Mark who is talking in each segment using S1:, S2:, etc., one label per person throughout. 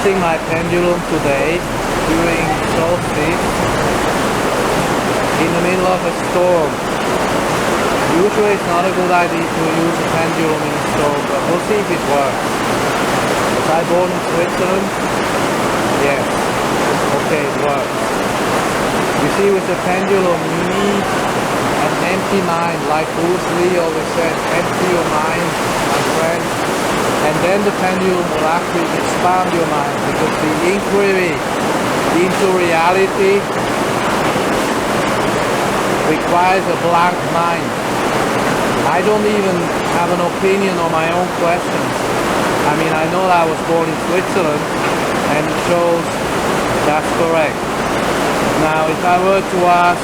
S1: using my pendulum today during solstice in the middle of a storm. Usually it's not a good idea to use a pendulum in a storm, but we'll see if it works. Was I born in Switzerland? Yes. Okay, it works. You see, with the pendulum you need an empty mind, like Bruce Lee always said, empty your mind, my friend. And then the pendulum will actually expand your mind, because the inquiry into reality requires a blank mind. I don't even have an opinion on my own questions. I mean, I know that I was born in Switzerland, and it shows that's correct. Now, if I were to ask,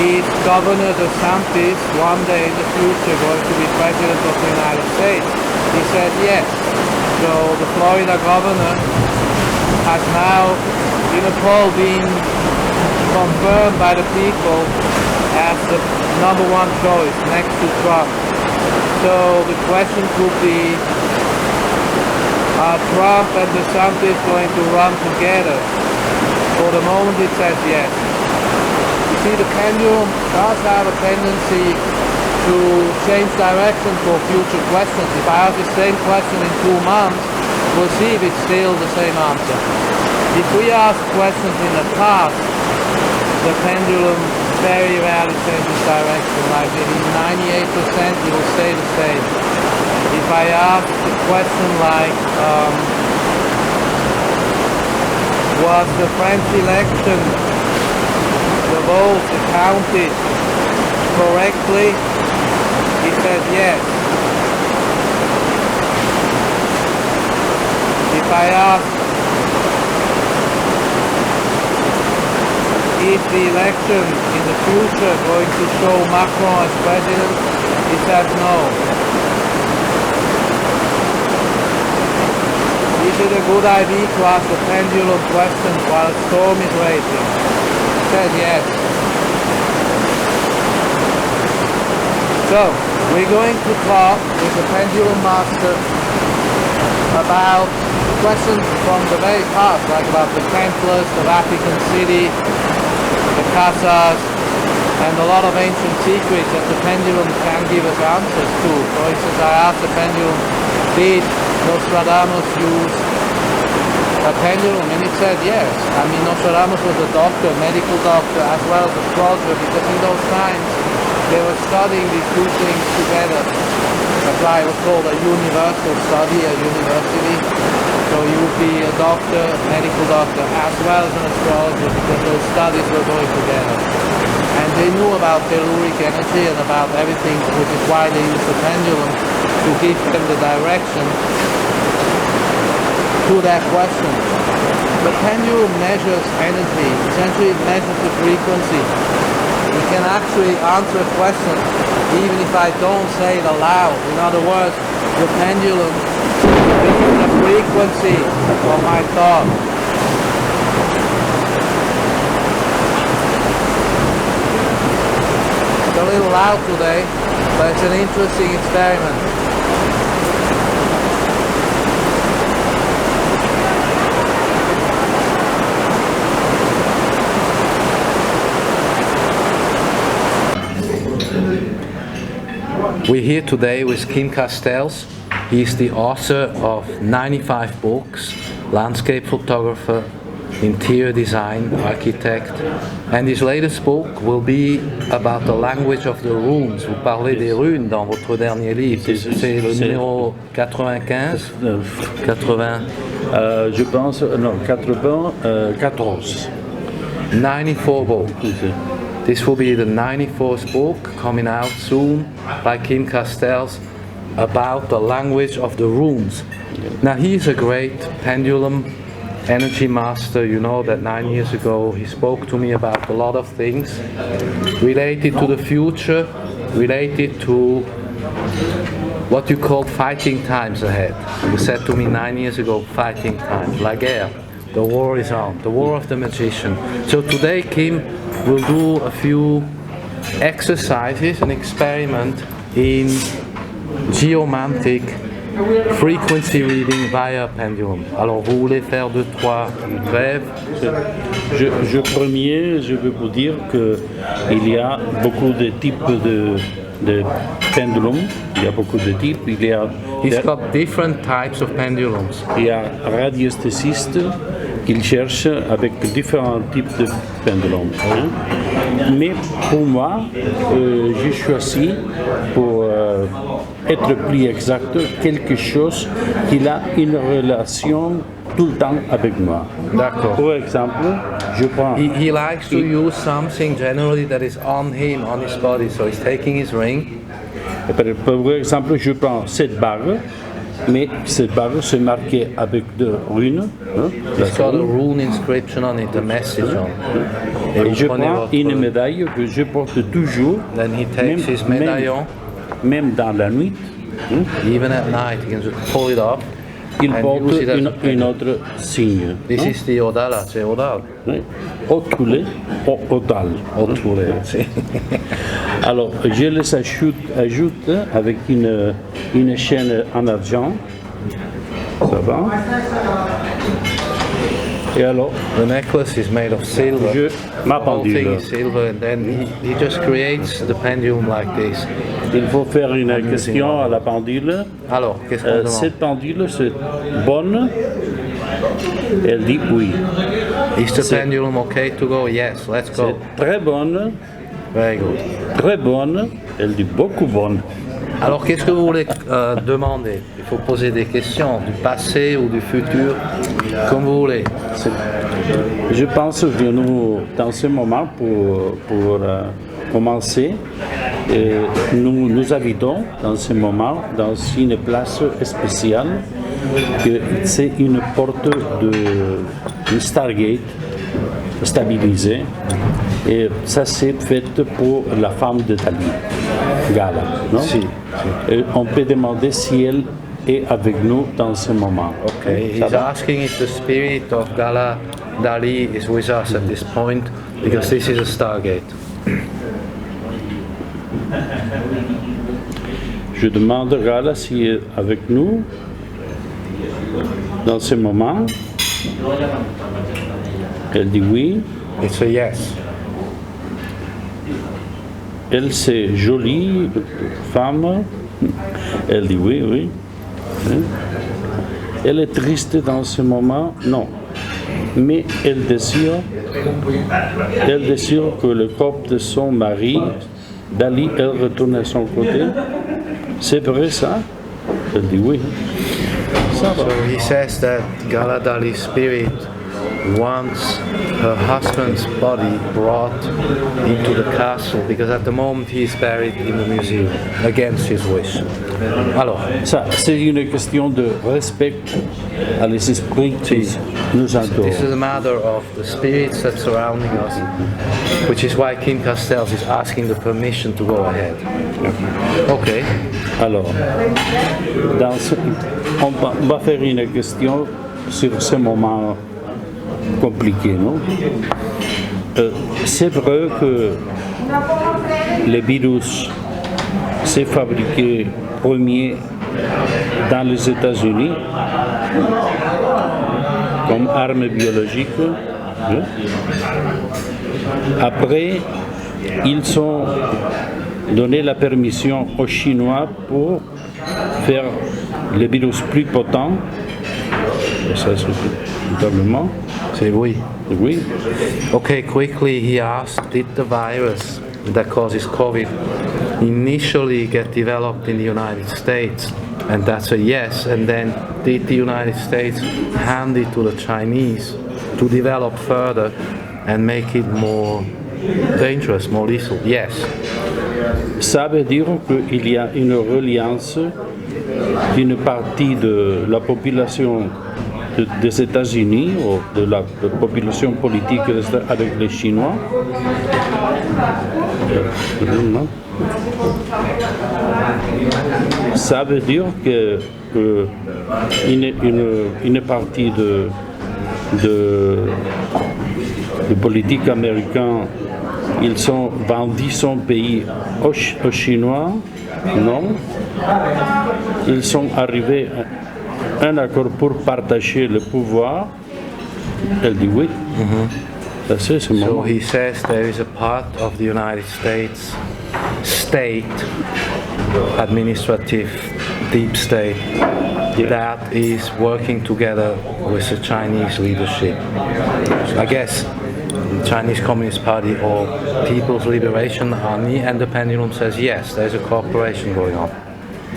S1: is Governor DeSantis one day in the future going to be President of the United States? He said yes. So the Florida governor has now, in a poll, been confirmed by the people as the number one choice next to Trump. So the question could be, are Trump and DeSantis going to run together? For the moment it says yes. You see, the pendulum does have a tendency to change direction for future questions. If I ask the same question in 2 months, we'll see if it's still the same answer. If we ask questions in the past, the pendulum very rarely changes direction. Like maybe 98% it will stay the same. If I ask a question like, was the French election, the votes counted correctly? He says yes. If I ask, is the election in the future going to show Macron as president? He says no. Is it a good idea to ask a pendulum question while a storm is raging? He says yes. So, we're going to talk with the pendulum master about questions from the very past, like about the Templars, the Vatican City, the Casas, and a lot of ancient secrets that the pendulum can give us answers to. For instance, I asked the pendulum, did Nostradamus use a pendulum? And it said yes. I mean, Nostradamus was a doctor, medical doctor, as well as a astrologer, because in those times they were studying these two things together. That's why it was called a universal study, a university. So you would be a doctor, a medical doctor, as well as an astrologer, because those studies were going together. And they knew about telluric energy and about everything, which is why they used the pendulum to give them the direction to that question. The pendulum measures energy. Essentially it measures the frequency. We can actually answer a question even if I don't say it aloud. In other words, the pendulum reads the frequency of my thought. It's a little loud today, but it's an interesting experiment. We're here today with Kim Castells. He's the author of 95 books, landscape photographer, interior design, architect, and his latest book will be about the language of the runes. Vous parlez des runes dans votre dernier livre. C'est le numéro 95, 80.
S2: Je pense, non, 94.
S1: 94 books. This will be the 94th book coming out soon by Kim Castells about the language of the runes. Now he's a great pendulum energy master. You know that 9 years ago he spoke to me about a lot of things related to the future, related to what you called fighting times ahead. You said to me 9 years ago, fighting times, la guerre, the war is on, the war of the magician. So today Kim will do a few exercises, an experiment in Geomantic frequency reading via pendulum. Alors vous voulez faire 2-3 rêves?
S2: Je veux vous dire qu'il y a beaucoup de types de pendulum. Il y a beaucoup de types.
S1: He's got different types of pendulums.
S2: Il y a radiesthésistes qui cherchent avec différents types de pendulum. Mais pour moi, j'ai choisi pour être plus exact quelque chose qui a une relation tout le temps avec moi.
S1: D'accord.
S2: Par exemple, je prends...
S1: He likes to use something generally that is on him, on his body. So he's taking his ring.
S2: Par exemple, je prends cette barre, mais cette barre c'est marqué avec deux runes.
S1: It's got a rune inscription on it, a message on it.
S2: Et je prends une médaille que je porte toujours,
S1: Then he takes his medallion.
S2: Même dans la nuit.
S1: Even at night, he can just pull it off.
S2: Il porte un autre signe.
S1: This is the Odala, c'est Odal.
S2: Otulé, Odal.
S1: Otule, sì.
S2: Alors, je les ajoute avec une chaîne en argent. Ça va. Et alors,
S1: The necklace is made of silver.
S2: Ma
S1: The whole thing
S2: pendule.
S1: is silver, and then he just creates the pendulum like this.
S2: Il faut faire une question à la pendule.
S1: Alors, qu'est-ce qu'on demande?
S2: Cette pendule, c'est bonne. Elle dit oui.
S1: Is the pendulum okay to go? Yes, let's go.
S2: C'est très bonne.
S1: Very good.
S2: Très bonne. Elle dit beaucoup bonne.
S1: Alors, qu'est-ce que vous voulez demander? Il faut poser des questions, du passé ou du futur, comme vous voulez.
S2: Je pense que nous, dans ce moment, pour commencer, nous habitons dans ce moment dans une place spéciale, que c'est une porte de Stargate stabilisée. Et ça c'est fait pour la femme de Dali, Gala. Non?
S1: Si.
S2: Et on peut demander si elle est avec nous dans ce moment.
S1: Okay, he's asking if the spirit of Gala Dali is with us at this point, because this is a Stargate.
S2: Je demande à Gala si elle est avec nous dans ce moment. Elle dit oui.
S1: It's a yes.
S2: Elle, c'est jolie femme. Elle dit oui, oui. Elle est triste dans ce moment, non. Mais elle désire que le corps de son mari, Dali, elle retourne à son côté. C'est vrai ça? Elle dit oui. Ça va.
S1: So he says that Gala Dali's spirit wants her husband's body brought into the castle, because at the moment he is buried in the museum against his wish. Alors,
S2: Ça, c'est une question de respect à les esprits qui nous entourent.
S1: this is a matter of the spirits that surrounding us, which is why Kim Castells is asking the permission to go ahead. Okay.
S2: Alors, on va faire une question sur ce moment compliqué, non? C'est vrai que le virus s'est fabriqué premier dans les États-Unis comme arme biologique. Après, ils ont donné la permission aux Chinois pour faire le virus plus potent. Et ça, c'est véritablement.
S1: Say oui.
S2: Oui.
S1: Okay, quickly he asked, did the virus that causes COVID initially get developed in the United States? And that's a yes. And then did the United States hand it to the Chinese to develop further and make it more dangerous, more lethal? Yes.
S2: Ça veut dire qu'il y a une reliance d'une partie de la population des États-Unis ou de la population politique avec les Chinois. Ça veut dire que une partie de politique américaine, ils ont vendu son pays aux Chinois Non. Ils sont arrivés à un accord pour partager le pouvoir. Elle dit oui. C'est ce
S1: So
S2: moment.
S1: he says there is a part of the United States state, administrative deep state, that is working together with the Chinese leadership. I guess the Chinese Communist Party or People's Liberation Army, and the Pendulum says yes, there's a cooperation going on.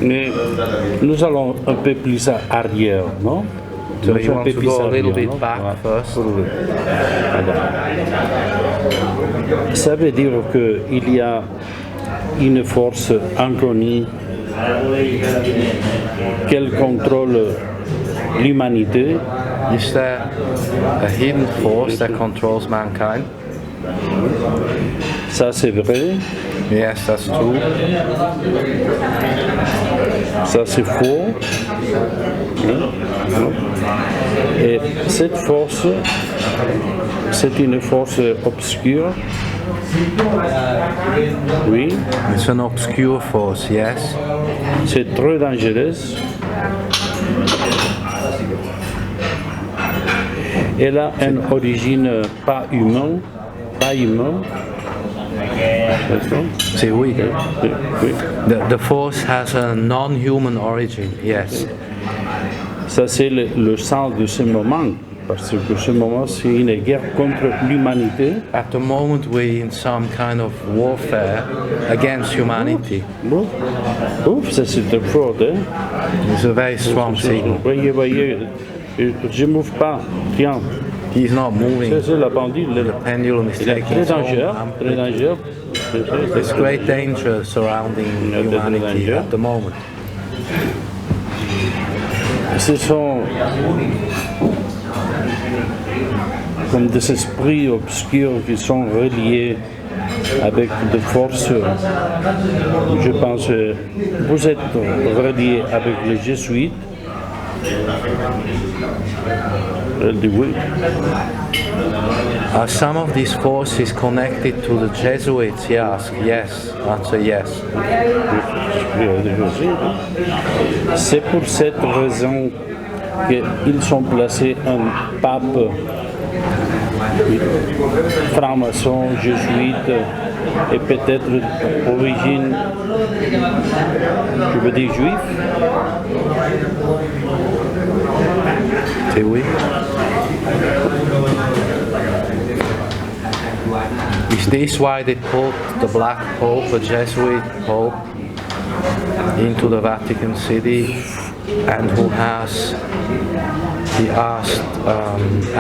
S2: Mais nous allons un peu plus arrière, non?
S1: So you want to go a little bit back first?
S2: Ça veut dire qu'il y a une force inconnue qu'elle contrôle l'humanité.
S1: Is there a hidden force that controls mankind?
S2: Ça c'est vrai,
S1: Yes, that's true.
S2: ça c'est faux. Et cette force, c'est une force obscure. Oui,
S1: It's an obscure force, yes.
S2: c'est très dangereux. Elle a une origine pas humaine,
S1: C'est oui.
S2: Oui.
S1: The force has a non-human origin, yes.
S2: Ça c'est le sens de ce moment, parce que ce moment c'est une guerre contre l'humanité.
S1: At the moment we're in some kind of warfare against humanity.
S2: Ouf, ça c'est très fort, hein?
S1: It's a very strong signal.
S2: Voyez, je ne m'ouvre pas, tiens,
S1: He's not moving.
S2: ça c'est la bandit,
S1: The pendulum is
S2: il est
S1: taking
S2: très
S1: its own
S2: dangereux, très
S1: amplitude.
S2: dangereux.
S1: There's great danger surrounding humanity at the moment.
S2: Ce sont comme des esprits obscurs qui sont reliés avec des forces. Je pense que vous êtes reliés avec les jésuites. Elle dit oui.
S1: Are some of these forces connected to the Jesuits? Yes, yes. Answer yes.
S2: C'est pour cette raison qu'ils sont placés un pape franc-maçon, jésuite et peut-être origine, je veux dire juif.
S1: C'est oui. Is this why they put the Black Pope, a Jesuit Pope, into the Vatican City, and who has the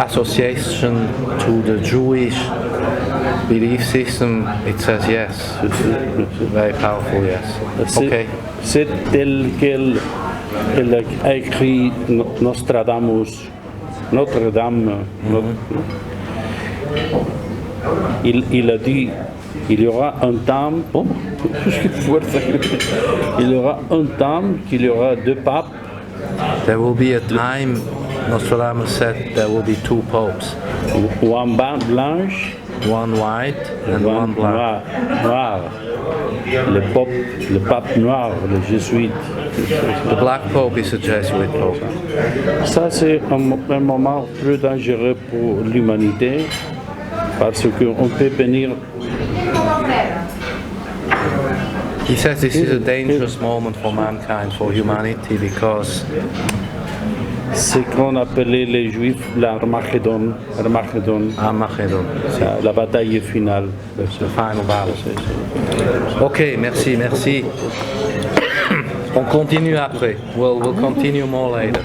S1: association to the Jewish belief system? It says yes. Very powerful, yes. Okay.
S2: C'est tel qu'elle a écrit Nostradamus, Notre-Dame. Il a dit il y aura un temps, il y aura un temps qu'il y aura deux papes.
S1: There will be a time, Nostradamus said, there will be two popes.
S2: One blanche,
S1: One white and one black.
S2: Noir. Le pape noir, le jésuite.
S1: The black pope is a Jesuit pope.
S2: Ça, c'est un moment très dangereux pour l'humanité parce qu'on peut venir.
S1: He says this is a dangerous moment for mankind, for humanity, because
S2: Ce qu'on appelait les Juifs l'Armageddon.
S1: Armageddon,
S2: La bataille finale.
S1: the final battle. Ok, merci, merci. On continue après. We'll continue more later.